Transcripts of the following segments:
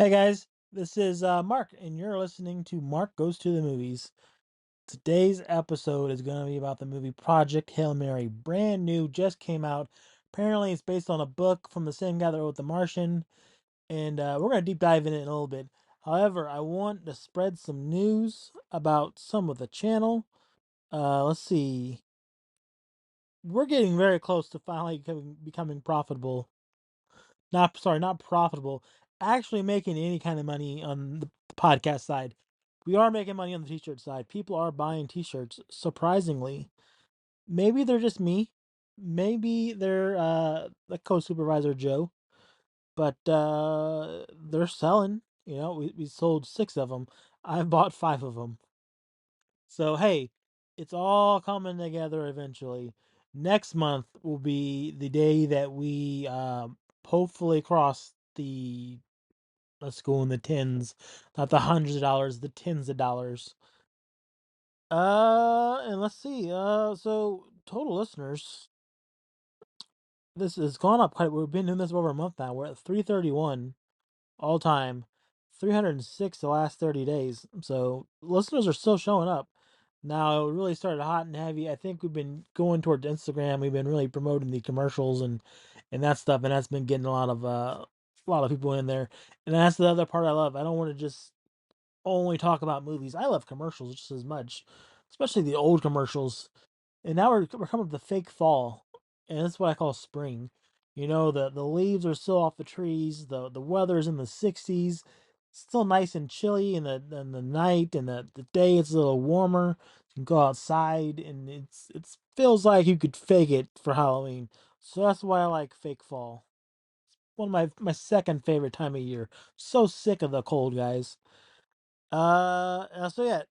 Hey guys, this is Mark, and you're listening to Mark Goes to the Movies. Today's episode is going to be about the movie Project Hail Mary. Brand new, just came out. Apparently, it's based on a book from the same guy that wrote The Martian, and we're going to deep dive in it in a little bit. However, I want to spread some news about some of the channel. Let's see. We're getting very close to finally becoming profitable. Not profitable, actually making any kind of money on the podcast side. We are making money on the t-shirt side. People are buying t-shirts, surprisingly. Maybe they're just me. Maybe they're the co-supervisor Joe, but they're selling. We sold 6 of them. I've bought 5 of them. So hey, it's all coming together eventually. Next month will be the day that we hopefully cross the, let's go in the tens, not the hundreds of dollars, the tens of dollars. And let's see. So total listeners, this has gone up quite. We've been doing this for over a month now. We're at 331 all time, 306 the last 30 days. So listeners are still showing up. Now it really started hot and heavy. I think we've been going towards Instagram. We've been really promoting the commercials and that stuff, and that's been getting a lot of people in there. And that's the other part I love. I don't want to just only talk about movies. I love commercials just as much, especially the old commercials. And now we're coming up to fake fall, and that's what I call spring. The leaves are still off the trees. The weather's in the 60s, still nice and chilly in the night, and the day it's a little warmer. You can go outside, and it's feels like you could fake it for Halloween. So that's why I like fake fall. One of my second favorite time of year. So sick of the cold, guys. So yeah,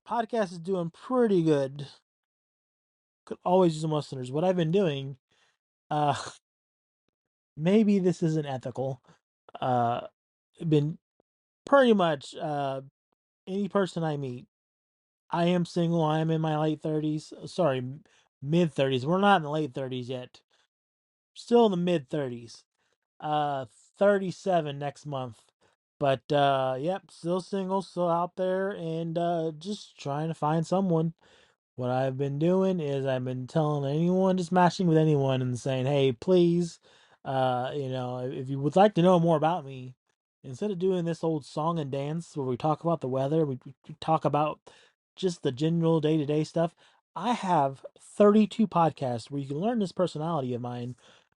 podcast is doing pretty good. Could always use some listeners. What I've been doing, uh, maybe this isn't ethical. Uh, been pretty much any person I meet. I am single. I am in my late 30s. Sorry, mid 30s. We're not in the late 30s yet. Still in the mid 30s. Uh, 37 next month. But yep, still single, still out there, and just trying to find someone. What I've been doing is I've been telling anyone, just matching with anyone and saying, hey, please, if you would like to know more about me, instead of doing this old song and dance where we talk about the weather, we talk about just the general day to day stuff. I have 32 podcasts where you can learn this personality of mine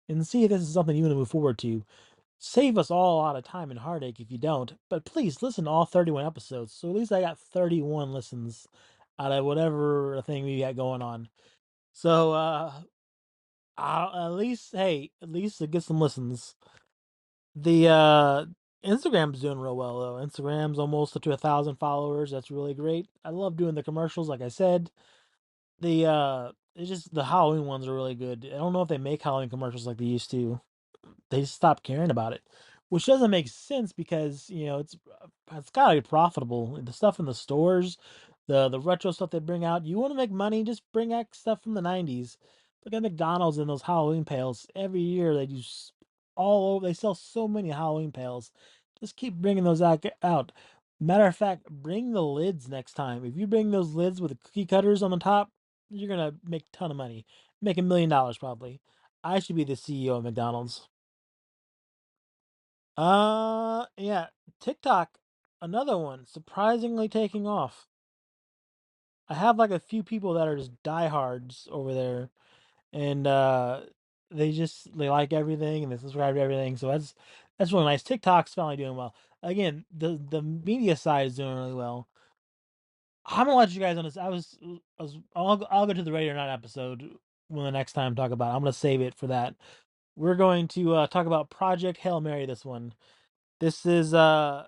and see if this is something you want to move forward to. Save us all a lot of time and heartache if you don't, but please listen to all 31 episodes. So at least I got 31 listens out of whatever thing we got going on. So at least it gets some listens. The Instagram's doing real well though. Instagram's almost up to 1,000 followers. That's really great. I love doing the commercials, like I said. It's just the Halloween ones are really good. I don't know if they make Halloween commercials like they used to. They just stopped caring about it, which doesn't make sense because it's gotta be profitable. The stuff in the stores, the retro stuff they bring out. You want to make money, just bring out stuff from the '90s. Look at McDonald's and those Halloween pails. Every year they do all over. They sell so many Halloween pails. Just keep bringing those out. Matter of fact, bring the lids next time. If you bring those lids with the cookie cutters on the top, you're gonna make a ton of money. Make $1 million probably. I should be the CEO of McDonald's. Yeah, TikTok, another one, surprisingly taking off. I have like a few people that are just diehards over there, and they like everything and they subscribe to everything. So that's really nice. TikTok's finally doing well. Again, the media side is doing really well. I'm gonna let you guys on this. I'll go to the Radio Night episode when the next time talk about it. I'm gonna save it for that. We're going to talk about Project Hail Mary. This one. This is I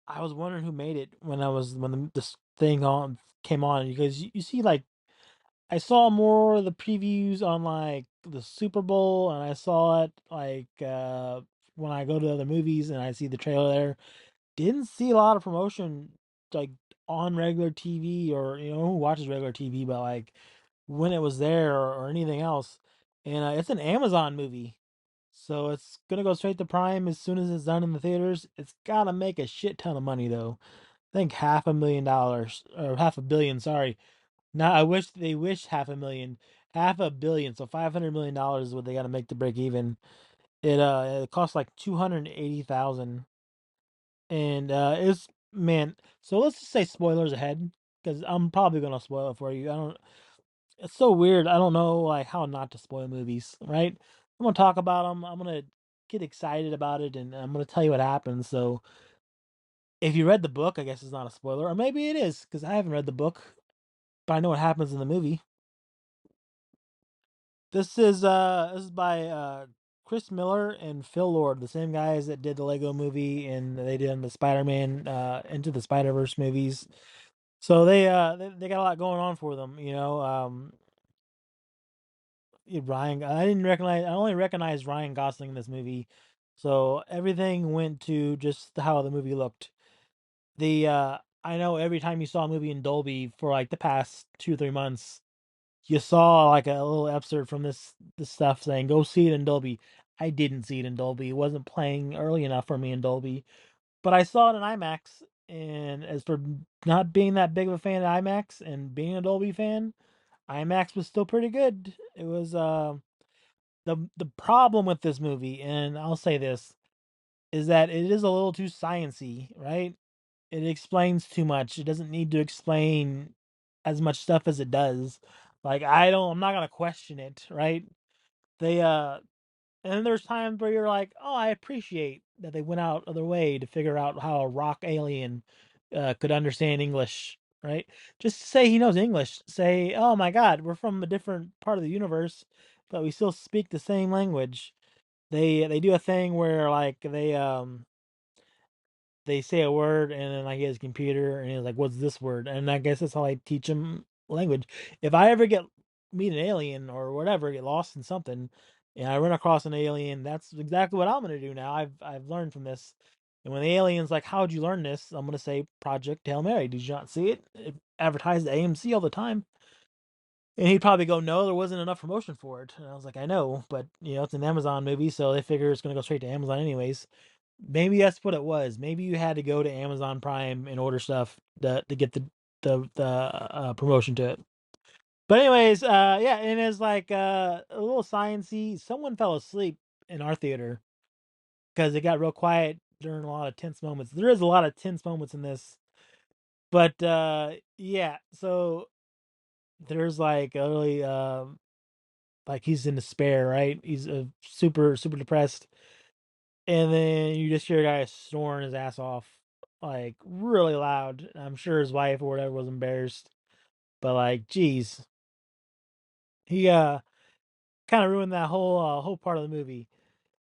was wondering who made it when this thing on came on because you see like I saw more of the previews on like the Super Bowl and I saw it like when I go to other movies and I see the trailer there. Didn't see a lot of promotion like on regular TV or who watches regular TV, but like when it was there or anything else. And it's an Amazon movie. So it's gonna go straight to Prime as soon as it's done in the theaters. It's gotta make a shit ton of money though. I think $500 million or half a billion. Sorry, now I wish they wish half a million, half a billion. So $500 million is what they gotta make to break even. It costs like 280,000, and it's man. So let's just say spoilers ahead because I'm probably gonna spoil it for you. I don't. It's so weird. I don't know like how not to spoil movies, right? I'm gonna talk about them. I'm gonna get excited about it, and I'm gonna tell you what happens. So if you read the book, I guess it's not a spoiler, or maybe it is because I haven't read the book, but I know what happens in the movie. This is by Chris Miller and Phil Lord, the same guys that did the Lego movie and they did the Spider-Man Into the Spider-Verse movies. So they got a lot going on for them, you know. Ryan, I only recognized Ryan Gosling in this movie. So everything went to just how the movie looked. I know every time you saw a movie in Dolby for like the past 2 or 3 months, you saw like a little excerpt from this stuff saying go see it in Dolby. I didn't see it in Dolby. It wasn't playing early enough for me in Dolby, but I saw it in IMAX. And as for not being that big of a fan of IMAX and being a Dolby fan, IMAX was still pretty good. It was the problem with this movie, and I'll say this, is that it is a little too sciency, right? It explains too much. It doesn't need to explain as much stuff as it does. Like I'm not gonna question it, right? They and then there's times where you're like, oh, I appreciate that they went out of their way to figure out how a rock alien could understand English, right? Just say he knows English. Say, oh my God, we're from a different part of the universe, but we still speak the same language. They do a thing where like they say a word and then like he has a computer and he's like, "What's this word?" And I guess that's how I teach him language. If I ever meet an alien or whatever, get lost in something, and I run across an alien, that's exactly what I'm gonna do now. I've learned from this. And when the alien's like, "How'd you learn this?" I'm gonna say, "Project Hail Mary." Did you not see it? It advertised at AMC all the time. And he'd probably go, "No, there wasn't enough promotion for it." And I was like, "I know, but it's an Amazon movie, so they figure it's gonna go straight to Amazon anyways." Maybe that's what it was. Maybe you had to go to Amazon Prime and order stuff to get the promotion to it. But anyways, yeah, and it's like a little sciency. Someone fell asleep in our theater because it got real quiet during a lot of tense moments. There is a lot of tense moments in this, but yeah. So there's like a really like he's in despair, right? He's super depressed, and then you just hear a guy snoring his ass off, like really loud. I'm sure his wife or whatever was embarrassed, but like, geez, he kind of ruined that whole part of the movie.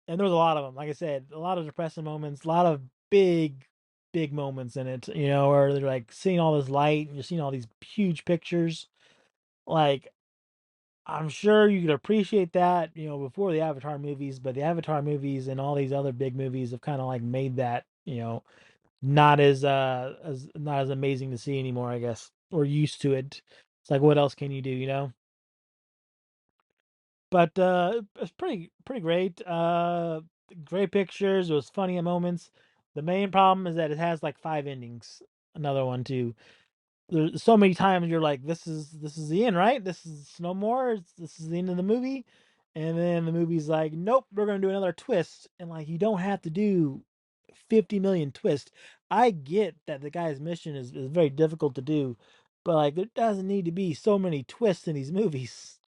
And there was a lot of them. Like I said, a lot of depressing moments, a lot of big moments in it. Where they're like seeing all this light and you're seeing all these huge pictures. Like I'm sure you could appreciate that, before the Avatar movies, but the Avatar movies and all these other big movies have kind of like made that, not as not as amazing to see anymore, I guess. We're used to it. It's like what else can you do? But it's pretty great. Great pictures, it was funny at moments. The main problem is that it has like five endings. Another one too. There's so many times you're like, this is the end, right? This is no more. This is the end of the movie. And then the movie's like, nope, we're gonna do another twist. And like you don't have to do 50 million twists. I get that the guy's mission is very difficult to do, but like there doesn't need to be so many twists in these movies.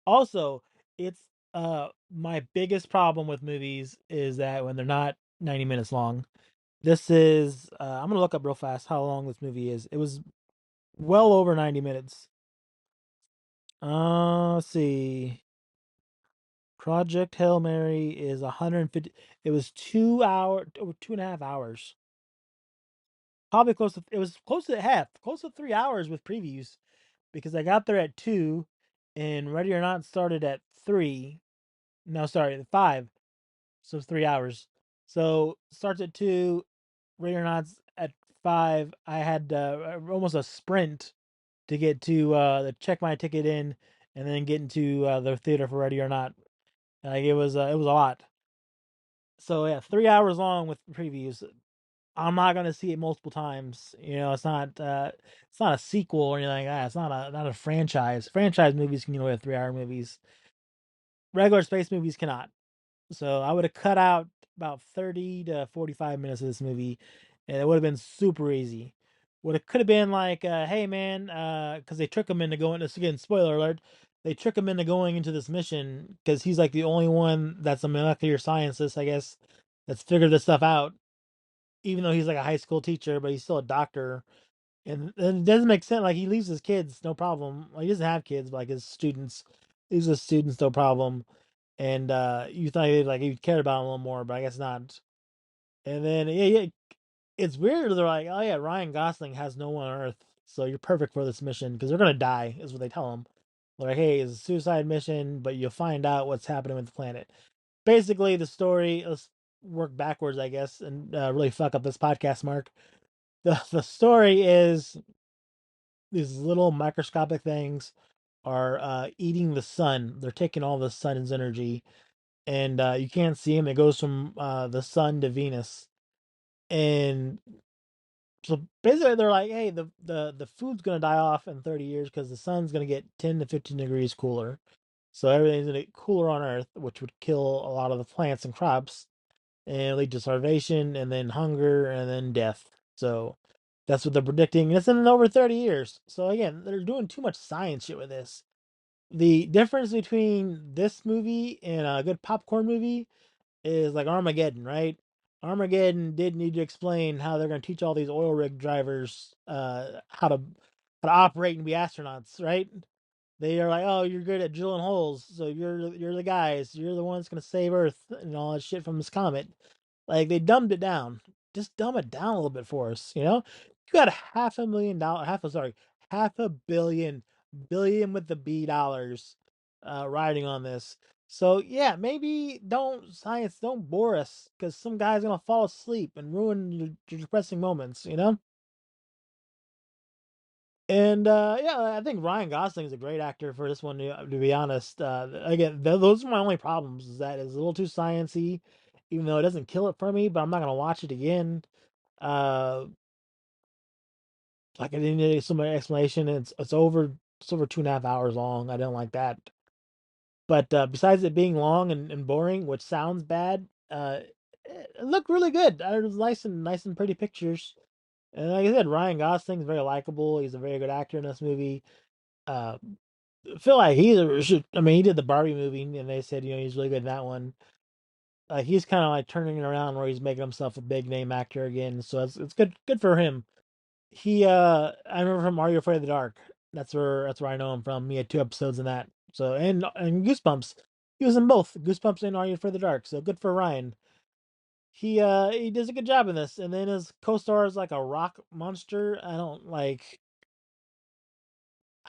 Also, it's my biggest problem with movies is that when they're not 90 minutes long. This is I'm gonna look up real fast how long this movie is. It was well over 90 minutes. Let's see. Project Hail Mary is 150. It was 2 hour, over 2.5 hours. Probably close to. It was close to half, close to 3 hours with previews, because I got there at 2, and Ready or Not started at 3. No, sorry, at 5. So it's 3 hours. So starts at 2. Ready or Not's at 5. I had almost a sprint to get to check my ticket in and then get into the theater for Ready or Not. Like it was a lot. So yeah, 3 hours long with previews. I'm not gonna see it multiple times. It's not a sequel or anything like that. It's not a franchise. Franchise movies can get away with 3 hour movies. Regular space movies cannot. So I would have cut out about 30 to 45 minutes of this movie, and it would have been super easy. What it could have been like, hey man, because they trick him into going. This again, spoiler alert. They trick him into going into this mission because he's like the only one that's a molecular scientist, I guess, that's figured this stuff out. Even though he's like a high school teacher, but he's still a doctor, and it doesn't make sense. Like he leaves his kids, no problem. Like he doesn't have kids, but like his students, leaves his students, no problem. And you thought like you cared about him a little more, but I guess not. And then yeah, it's weird. They're like, oh yeah, Ryan Gosling has no one on Earth, so you're perfect for this mission because they're gonna die, is what they tell him. They're like, hey, it's a suicide mission, but you'll find out what's happening with the planet. Basically, the story. Let's work backwards, I guess, and really fuck up this podcast, Mark. The story is these little microscopic things are eating the sun. They're taking all the sun's energy, and you can't see them. It goes from the sun to Venus, and so basically they're like, hey, the food's gonna die off in 30 years because the sun's gonna get 10 to 15 degrees cooler. So everything's gonna get cooler on Earth, which would kill a lot of the plants and crops and lead to starvation and then hunger and then death. So that's what they're predicting. And it's in over 30 years. So again, they're doing too much science shit with this. The difference between this movie and a good popcorn movie is like Armageddon, right? Armageddon did need to explain how they're going to teach all these oil rig drivers how to operate and be astronauts, right? They are like, oh, you're good at drilling holes, so you're the guys. You're the ones going to save Earth and all that shit from this comet. Like they dumbed it down. Just dumb it down a little bit for us, you know? You got $500,000, half a billion, billion with the B dollars riding on this. So yeah, maybe don't bore us because some guy's gonna fall asleep and ruin your depressing moments, you know? And yeah, I think Ryan Gosling is a great actor for this one. To be honest, again, those are my only problems. Is that it's a little too sciency, even though it doesn't kill it for me. But I'm not gonna watch it again. Uh, like I didn't need so much explanation. It's over 2.5 hours long. I didn't like that. But besides it being long and boring, which sounds bad, it looked really good. It was nice and pretty pictures. And like I said, Ryan Gosling's very likable. He's a very good actor in this movie. Uh, I feel like I mean, he did the Barbie movie, and they said he's really good in that one. He's kind of like turning it around where he's making himself a big name actor again. So it's good for him. I remember from Are You Afraid of the Dark? That's where I know him from. He had 2 episodes in that. So and Goosebumps. He was in both Goosebumps and Are You Afraid of the Dark. So good for Ryan. He does a good job in this. And then his co-star is like a rock monster. I don't like.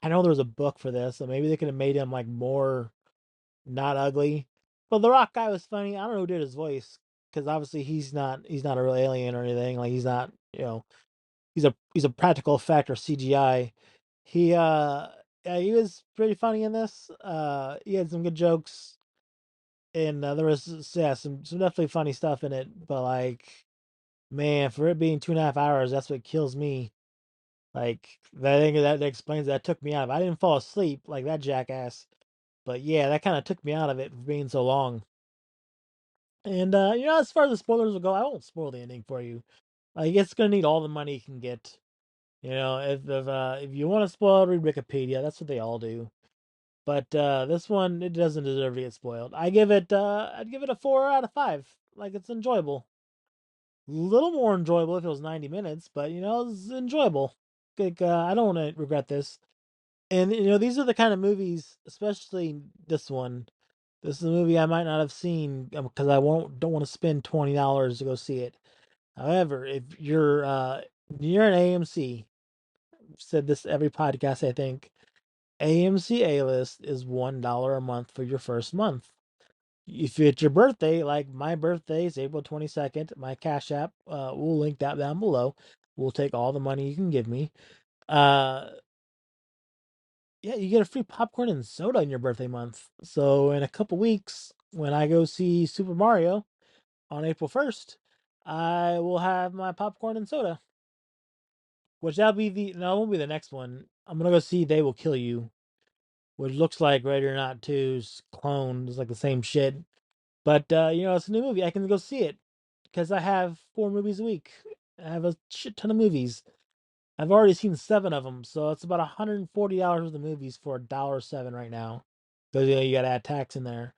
I know there was a book for this, so maybe they could have made him like more not ugly. But the rock guy was funny. I don't know who did his voice because obviously he's not a real alien or anything. Like he's not he's a practical effect or CGI. He yeah, he was pretty funny in this. He had some good jokes, and there was yeah some definitely funny stuff in it. But like, man, for it being 2.5 hours, that's what kills me. Like that thing that explains that took me out of. I didn't fall asleep like that jackass, but yeah, that kind of took me out of it for being so long. And as far as the spoilers will go, I won't spoil the ending for you. Like it's gonna need all the money you can get. If you want to spoil, read Wikipedia. That's what they all do. But this one, it doesn't deserve to get spoiled. I'd give it a 4 out of 5. Like it's enjoyable. A little more enjoyable if it was 90 minutes, but it's enjoyable. Like I don't want to regret this. And these are the kind of movies, especially this one. This is a movie I might not have seen because I won't don't want to spend $20 to go see it. However, if you're near an AMC, I've said this every podcast I think. AMC A List is $1 a month for your first month. If it's your birthday, like my birthday is April 22nd, my Cash App, we'll link that down below. We'll take all the money you can give me. Uh, yeah, you get a free popcorn and soda in your birthday month. So in a couple weeks, when I go see Super Mario, on April 1st, I will have my popcorn and soda, which that'll be the no, it won't be the next one. I'm gonna go see They Will Kill You, which looks like Ready or Not 2's clone. It's like the same shit. But it's a new movie. I can go see it because I have 4 movies a week. I have a shit ton of movies. I've already seen 7 of them, so it's about $140 worth of movies for $1.07 right now. Because you gotta add tax in there.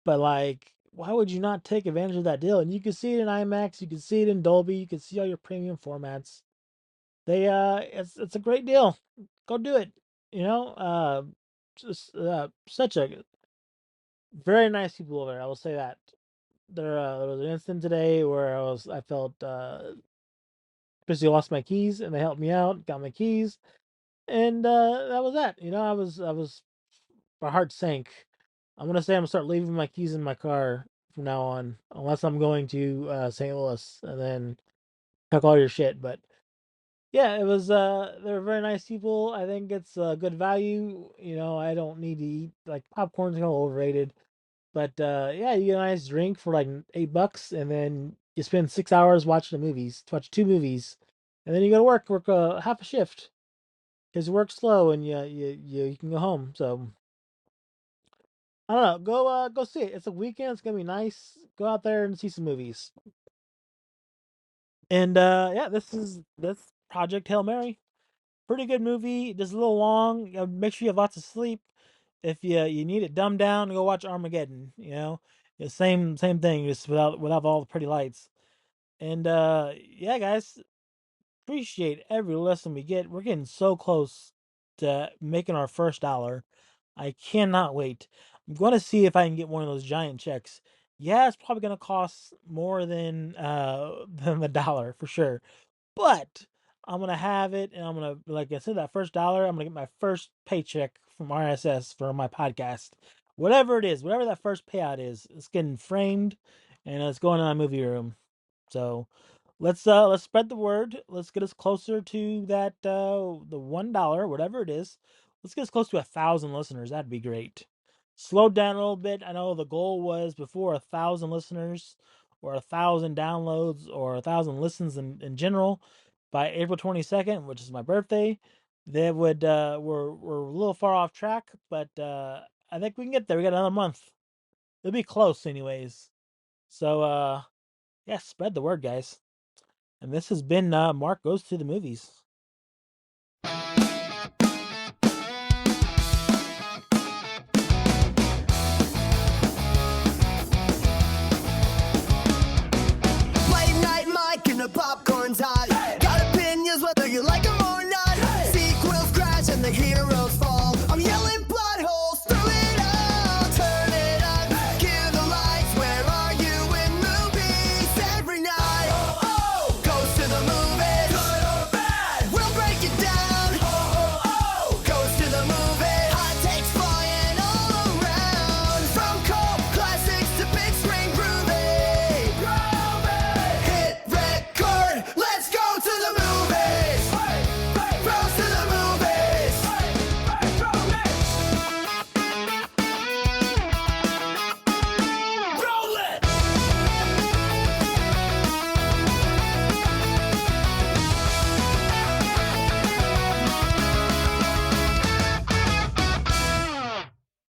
But like, why would you not take advantage of that deal? And you can see it in IMAX, you can see it in Dolby, you can see all your premium formats. It's a great deal. Go do it. You know, just such a very nice people over there. I will say that. There was an incident today where I felt basically lost my keys, and they helped me out, got my keys, and that was that. My heart sank. I'm gonna say I'm gonna start leaving my keys in my car from now on, unless I'm going to St. Louis, and then pack all your shit. But yeah, it was. They were very nice people. I think it's good value. I don't need to eat like popcorn's kind of overrated. But yeah, you get a nice drink for like $8, and then you spend 6 hours watching the movies, to watch 2 movies, and then you go to work half a shift because you work slow and you can go home. So I don't know, go see it. It's a weekend. It's gonna be nice. Go out there and see some movies. And yeah, this Project Hail Mary. Pretty good movie. Just a little long. Make sure you have lots of sleep. If you need it dumbed down, go watch Armageddon. The same thing, just without all the pretty lights. And yeah, guys, appreciate every listen we get. We're getting so close to making our first dollar. I cannot wait. I'm going to see if I can get one of those giant checks. Yeah, it's probably going to cost more than than the dollar for sure, but I'm gonna have it, and I'm gonna, like I said, that first dollar, I'm gonna get my first paycheck from RSS for my podcast, whatever it is, whatever that first payout is. It's getting framed, and it's going in my movie room. So let's spread the word. Let's get us closer to that the $1, whatever it is. Let's get us close to 1,000 listeners. That'd be great. Slow down a little bit. I know the goal was before 1,000 listeners, or 1,000 downloads, or 1,000 listens in general by April 22nd, which is my birthday. That would we're a little far off track, but I think we can get there. We got another month. It'll be close anyways. So yeah, spread the word, guys. And this has been Mark Goes to the Movies.